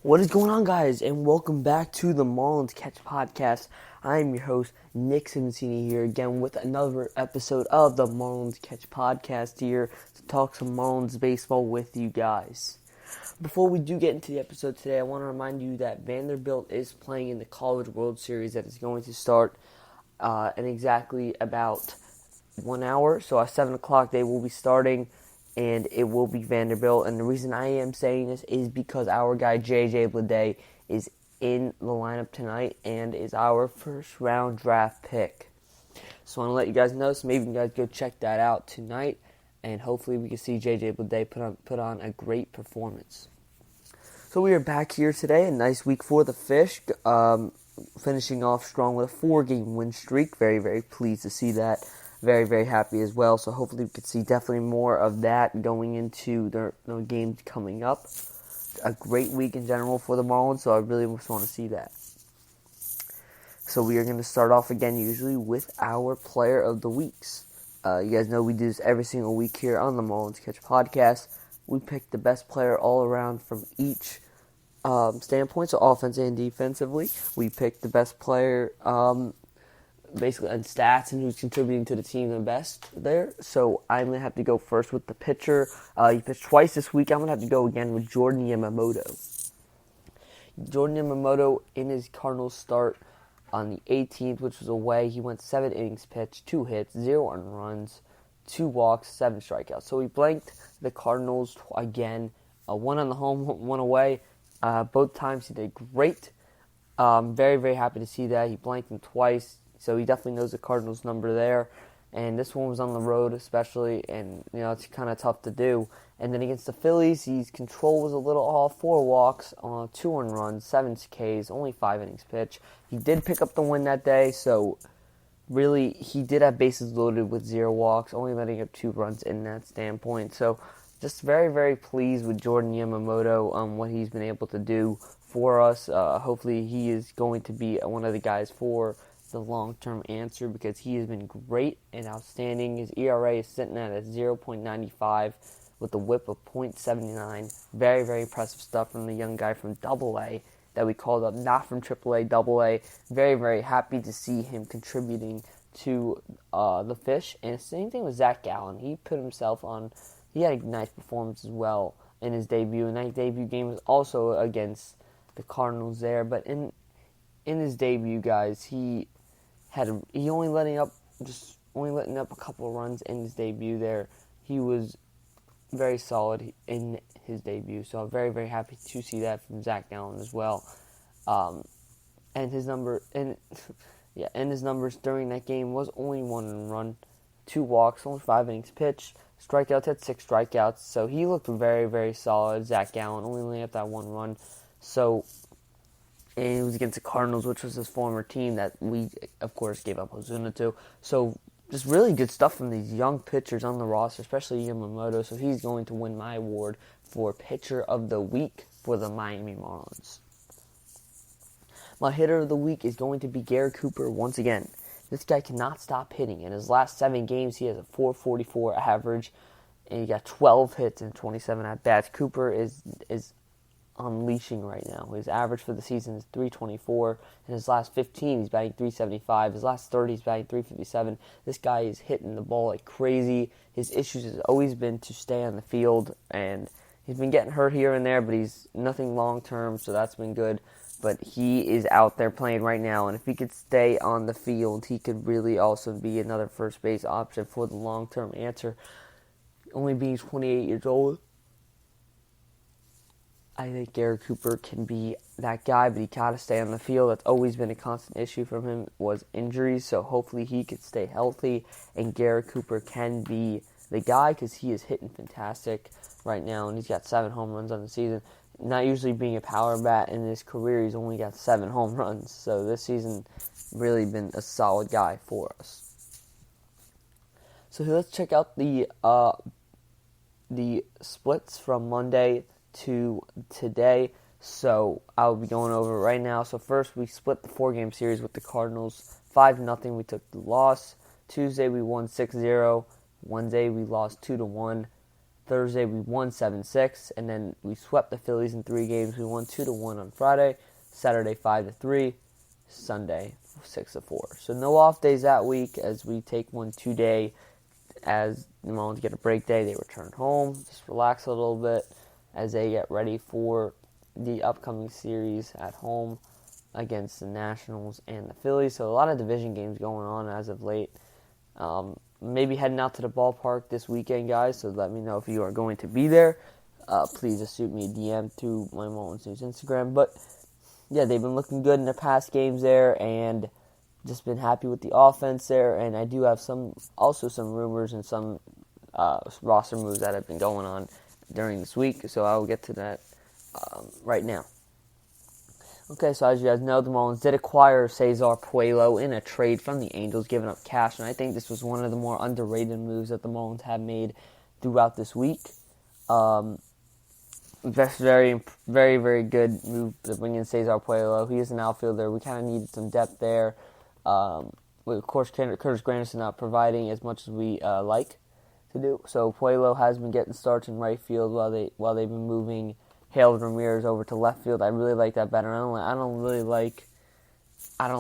What is going on, guys, and welcome back to the Marlins Catch Podcast. I am your host, Nick Simoncini, here again with another episode of the Marlins Catch Podcast here to talk some Marlins baseball with you guys. Before we do get into the episode today, I want to remind you that Vanderbilt is playing in the College World Series that is going to start in exactly about 1 hour. So at 7 o'clock they will be starting, and it will be Vanderbilt. And the reason I am saying this is because our guy J.J. Bleday is in the lineup tonight and is our first round draft pick. So I want to let you guys know, so maybe you guys go check that out tonight, and hopefully we can see J.J. Bleday put on a great performance. So we are back here today, a nice week for the Fish, finishing off strong with a 4-game win streak. Very, very pleased to see that. Very, very happy as well. So hopefully we could see definitely more of that going into the games coming up. A great week in general for the Marlins, so I really just want to see that. So we are going to start off again usually with our player of the weeks. You guys know we do this every single week here on the Marlins Catch Podcast. We pick the best player all around from each standpoint, so offense and defensively. We pick the best player basically on stats and who's contributing to the team the best there. So I'm going to have to go first with the pitcher. He pitched twice this week. I'm going to have to go again with Jordan Yamamoto. Jordan Yamamoto, in his Cardinals start on the 18th, which was away, he went 7 innings pitched, 2 hits, 0 earned runs, 2 walks, 7 strikeouts. So he blanked the Cardinals again. 1 on the home, 1 away. Both times he did great. Very, very happy to see that. He blanked him twice. So he definitely knows the Cardinals number there. And this one was on the road especially, and it's kind of tough to do. And then against the Phillies, his control was a little off. 4 walks, 2 earned runs, 7 Ks, only 5 innings pitched. He did pick up the win that day, so really he did have bases loaded with 0 walks, only letting up 2 runs in that standpoint. So just very, very pleased with Jordan Yamamoto on what he's been able to do for us. Hopefully he is going to be one of the guys for the long-term answer, because he has been great and outstanding. His ERA is sitting at a 0.95 with a whip of .79. Very, very impressive stuff from the young guy from AA that we called up, not from AAA, AA. Very, very happy to see him contributing to the Fish. And the same thing with Zack Gallant. He put himself on, he had a nice performance as well in his debut. And that debut game was also against the Cardinals there. But in his debut, guys, he only letting up a couple of runs in his debut there. He was very solid in his debut, so I'm very, very happy to see that from Zack Gallant as well. And his numbers during that game was only 1 run, 2 walks, only 5 innings pitched, strikeouts, had 6 strikeouts, so he looked very, very solid. Zack Gallant only laying up that 1 run, and it was against the Cardinals, which was his former team that we, of course, gave up Ozuna to. So just really good stuff from these young pitchers on the roster, especially Yamamoto. So he's going to win my award for Pitcher of the Week for the Miami Marlins. My hitter of the week is going to be Garrett Cooper once again. This guy cannot stop hitting. In his last 7 games, he has a .444 average, and he got 12 hits and 27 at-bats. Cooper is unleashing right now. His average for the season is .324. In his last 15, he's batting .375. His last 30, he's batting .357. This guy is hitting the ball like crazy. His issues has always been to stay on the field, and he's been getting hurt here and there, but he's nothing long-term, so that's been good. But he is out there playing right now, and if he could stay on the field, he could really also be another first base option for the long-term answer. Only being 28 years old, I think Garrett Cooper can be that guy, but he got to stay on the field. That's always been a constant issue from him, was injuries, so hopefully he could stay healthy, and Garrett Cooper can be the guy, because he is hitting fantastic right now, and he's got 7 home runs on the season. Not usually being a power bat in his career, he's only got 7 home runs, so this season really been a solid guy for us. So let's check out the splits from Monday to today, so I'll be going over it right now. So first, we split the 4-game series with the Cardinals, 5-0, we took the loss. Tuesday, we won 6-0. Wednesday, we lost 2-1. Thursday, we won 7-6, and then we swept the Phillies in 3 games. We won 2-1 on Friday, Saturday 5-3, Sunday 6-4. So no off days that week as we take one today as the Marlins get a break day. They return home, just relax a little bit as they get ready for the upcoming series at home against the Nationals and the Phillies. So a lot of division games going on as of late. Maybe heading out to the ballpark this weekend, guys, so let me know if you are going to be there. Please just shoot me a DM through my Marlins News Instagram. But, yeah, they've been looking good in their past games there, and just been happy with the offense there. And I do have some rumors and some roster moves that have been going on during this week, so I will get to that right now. Okay, so as you guys know, the Marlins did acquire Cesar Puello in a trade from the Angels, giving up cash, and I think this was one of the more underrated moves that the Marlins have made throughout this week. That's very, very, very good move to bring in Cesar Puello. He is an outfielder. We kind of needed some depth there. Of course, Curtis Granderson not providing as much as we like to do. So Puello has been getting starts in right field while they've been moving Harold Ramirez over to left field. I really like that better. I don't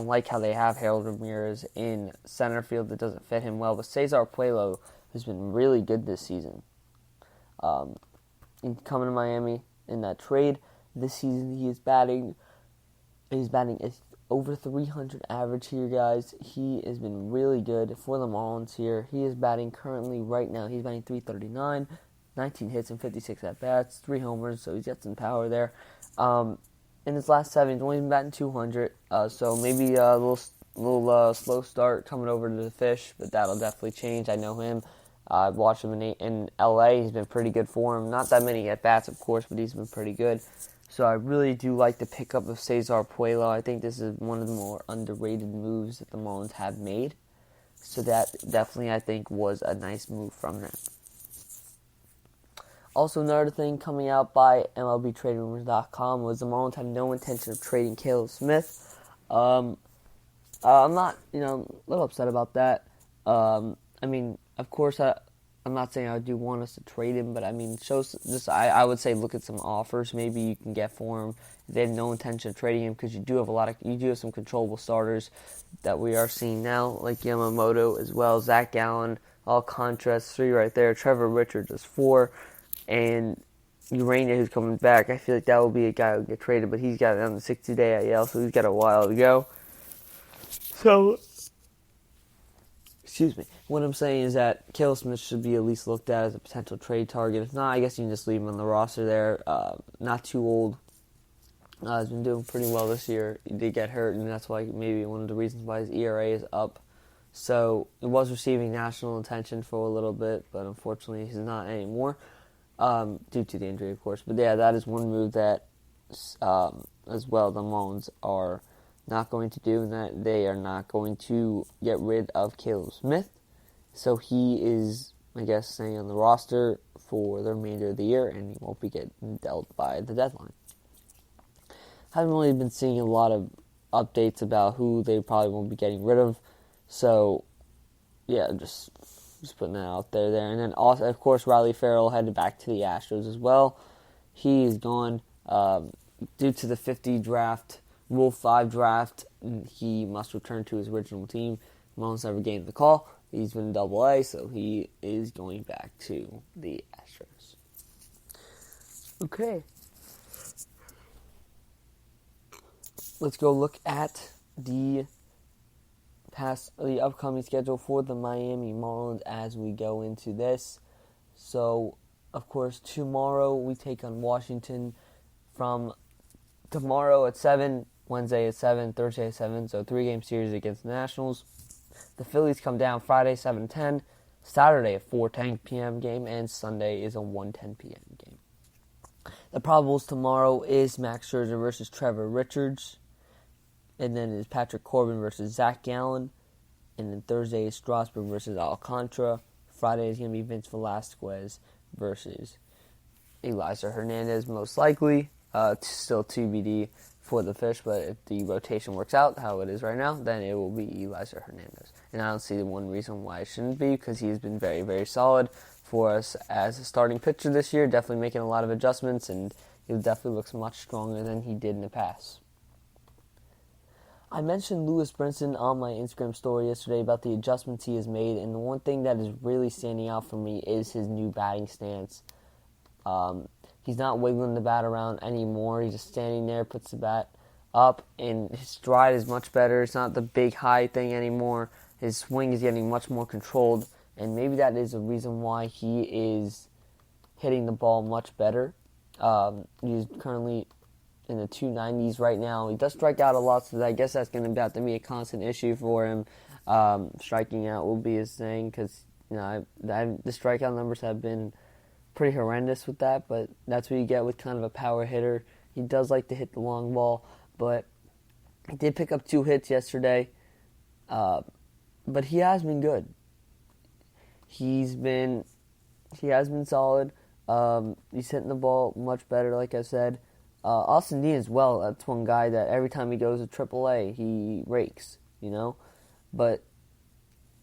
like how they have Harold Ramirez in center field. That doesn't fit him well. But Cesar Puello has been really good this season. In coming to Miami in that trade this season, he's batting over 300 average here, guys. He has been really good for the Marlins here. He is batting currently right now. He's batting .339. 19 hits and 56 at-bats, 3 homers, so he's got some power there. In his last 7, he's only been batting .200, so maybe a little slow start coming over to the Fish, but that'll definitely change. I know him. I've watched him in L.A. He's been pretty good for him. Not that many at-bats, of course, but he's been pretty good. So I really do like the pickup of Cesar Puello. I think this is one of the more underrated moves that the Marlins have made. So that definitely, I think, was a nice move from them. Also, another thing coming out by MLBTradeRumors.com was the Marlins have no intention of trading Killeth Smith. I'm not, a little upset about that. Of course, I'm not saying I do want us to trade him, but I would say look at some offers maybe you can get for him. They have no intention of trading him because you do have some controllable starters that we are seeing now, like Yamamoto as well, Zack Gallant, Alcantara, 3 right there, Trevor Richards is 4. And Urania, who's coming back, I feel like that will be a guy who will get traded, but he's got it on the 60-day IL, so he's got a while to go. So, excuse me. What I'm saying is that Killeth Smith should be at least looked at as a potential trade target. If not, I guess you can just leave him on the roster there. Not too old. He's been doing pretty well this year. He did get hurt, and that's why maybe one of the reasons why his ERA is up. So, it was receiving national attention for a little bit, but unfortunately he's not anymore. Due to the injury, of course. But yeah, that is one move that, as well, the Marlins are not going to do, and that they are not going to get rid of Killeth Smith. So he is, I guess, staying on the roster for the remainder of the year, and he won't be getting dealt by the deadline. Haven't really been seeing a lot of updates about who they probably won't be getting rid of. So, yeah, just putting that out there. And then, also, of course, Riley Farrell headed back to the Astros as well. He is gone due to the 50 draft, Rule 5 draft. He must return to his original team. Marlins never gave him the call. He's been in Double-A, so he is going back to the Astros. Okay. Let's go look at the upcoming schedule for the Miami Marlins as we go into this. So, of course, tomorrow we take on Washington from tomorrow at 7, Wednesday at 7, Thursday at 7. So, 3-game series against the Nationals. The Phillies come down Friday 7:10, Saturday at 4:10 p.m. game, and Sunday is a 1:10 p.m. game. The probables tomorrow is Max Scherzer versus Trevor Richards. And then it's Patrick Corbin versus Zack Gallant. And then Thursday is Strasburg versus Alcantara. Friday is going to be Vince Velasquez versus Eliezer Hernandez, most likely. Still TBD for the Fish, but if the rotation works out how it is right now, then it will be Eliezer Hernandez. And I don't see the one reason why it shouldn't be, because he's been very, very solid for us as a starting pitcher this year, definitely making a lot of adjustments, and he definitely looks much stronger than he did in the past. I mentioned Lewis Brinson on my Instagram story yesterday about the adjustments he has made, and the one thing that is really standing out for me is his new batting stance. He's not wiggling the bat around anymore. He's just standing there, puts the bat up, and his stride is much better. It's not the big high thing anymore. His swing is getting much more controlled, and maybe that is a reason why he is hitting the ball much better. He's currently in the 290s right now. He does strike out a lot, so I guess that's going to have to be a constant issue for him. Striking out will be his thing, because the strikeout numbers have been pretty horrendous with that, but that's what you get with kind of a power hitter. He does like to hit the long ball, but he did pick up 2 hits yesterday, but he has been good. He has been solid. He's hitting the ball much better, like I said. Austin Dean as well, that's one guy that every time he goes to AAA, he rakes, But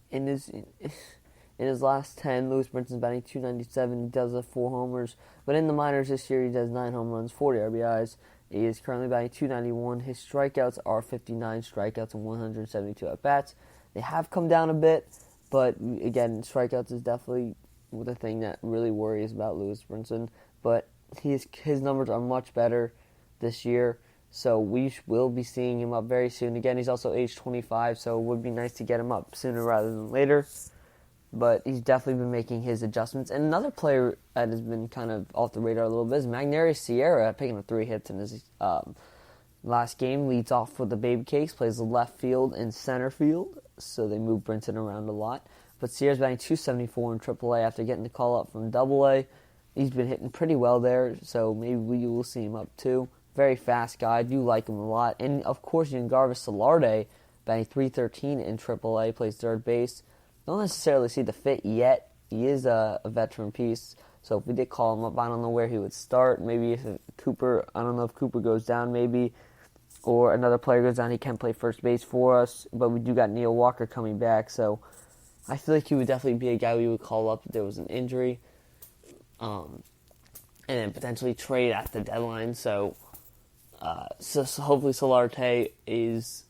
in his last 10, Lewis Brinson's batting .297. He does have 4 homers. But in the minors this year, he does 9 home runs, 40 RBIs. He is currently batting .291. His strikeouts are 59 strikeouts and 172 at-bats. They have come down a bit, but again, strikeouts is definitely the thing that really worries about Lewis Brinson. But his numbers are much better this year, so we will be seeing him up very soon. Again, he's also age 25, so it would be nice to get him up sooner rather than later. But he's definitely been making his adjustments. And another player that has been kind of off the radar a little bit is Magne Sierra, picking up 3 hits in his last game. Leads off for the Baby Cakes, plays the left field and center field, so they move Brinson around a lot. But Sierra's batting .274 in AAA after getting the call up from AA. He's been hitting pretty well there, so maybe we will see him up too. Very fast guy. I do like him a lot. And, of course, Yangervis Solarte, batting .313 in AAA, plays third base. Don't necessarily see the fit yet. He is a veteran piece, so if we did call him up, I don't know where he would start. Maybe if Cooper, I don't know if Cooper goes down maybe, or another player goes down, he can play first base for us. But we do got Neil Walker coming back, so I feel like he would definitely be a guy we would call up if there was an injury. And then potentially trade at the deadline. So hopefully Solarte is,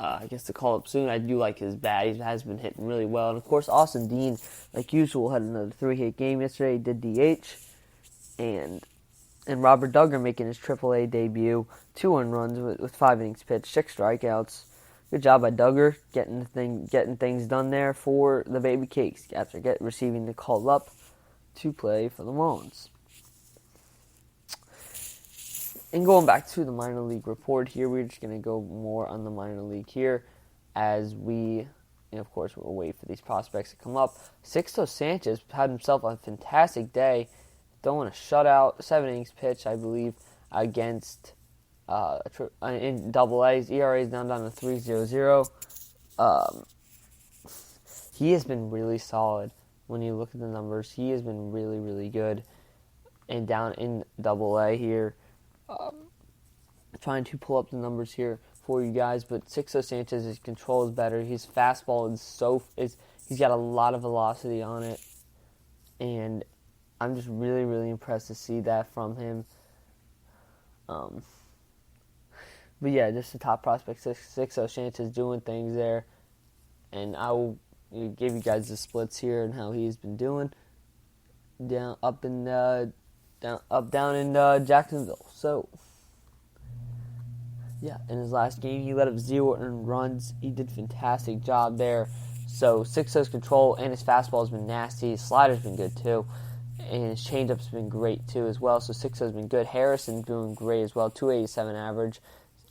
I guess, to call up soon. I do like his bat. He has been hitting really well. And, of course, Austin Dean, like usual, had another 3-hit game yesterday. He did DH. And Robert Duggar making his AAA debut. 2 earned runs with 5 innings pitched, 6 strikeouts. Good job by Duggar getting things done there for the Baby Cakes after receiving the call up to play for the Marlins. And going back to the minor league report here, we're just going to go more on the minor league here as we, of course, we'll wait for these prospects to come up. Sixto Sanchez had himself a fantastic day, throwing a shutout, 7 innings pitched, I believe, against in AA. His ERA is down to 3.00. He has been really solid. When you look at the numbers, he has been really, really good. And down in AA here, trying to pull up the numbers here for you guys, but Sixto Sanchez's control is better. His fastball he's got a lot of velocity on it, and I'm just really, really impressed to see that from him. But yeah, just the top prospect, Sixto Sanchez doing things there, and I will give you guys the splits here and how he's been doing down in Jacksonville. So yeah, in his last game, he let up 0 earned runs. He did a fantastic job there. So Sixto's control and his fastball has been nasty. His slider's been good too, and his changeup's been great too as well. So Sixto's been good. Harrison doing great as well. 287 average.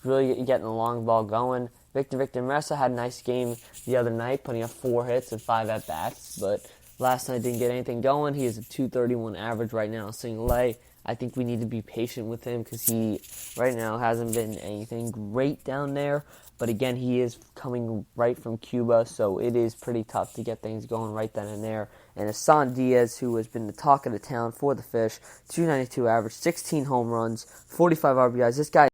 Really getting the long ball going. Victor Mesa had a nice game the other night, putting up 4 hits and 5 at-bats, but last night didn't get anything going. He is a 231 average right now, single A. I think we need to be patient with him because he, right now, hasn't been anything great down there. But again, he is coming right from Cuba, so it is pretty tough to get things going right then and there. And Hassan Diaz, who has been the talk of the town for the Fish, 292 average, 16 home runs, 45 RBIs. This guy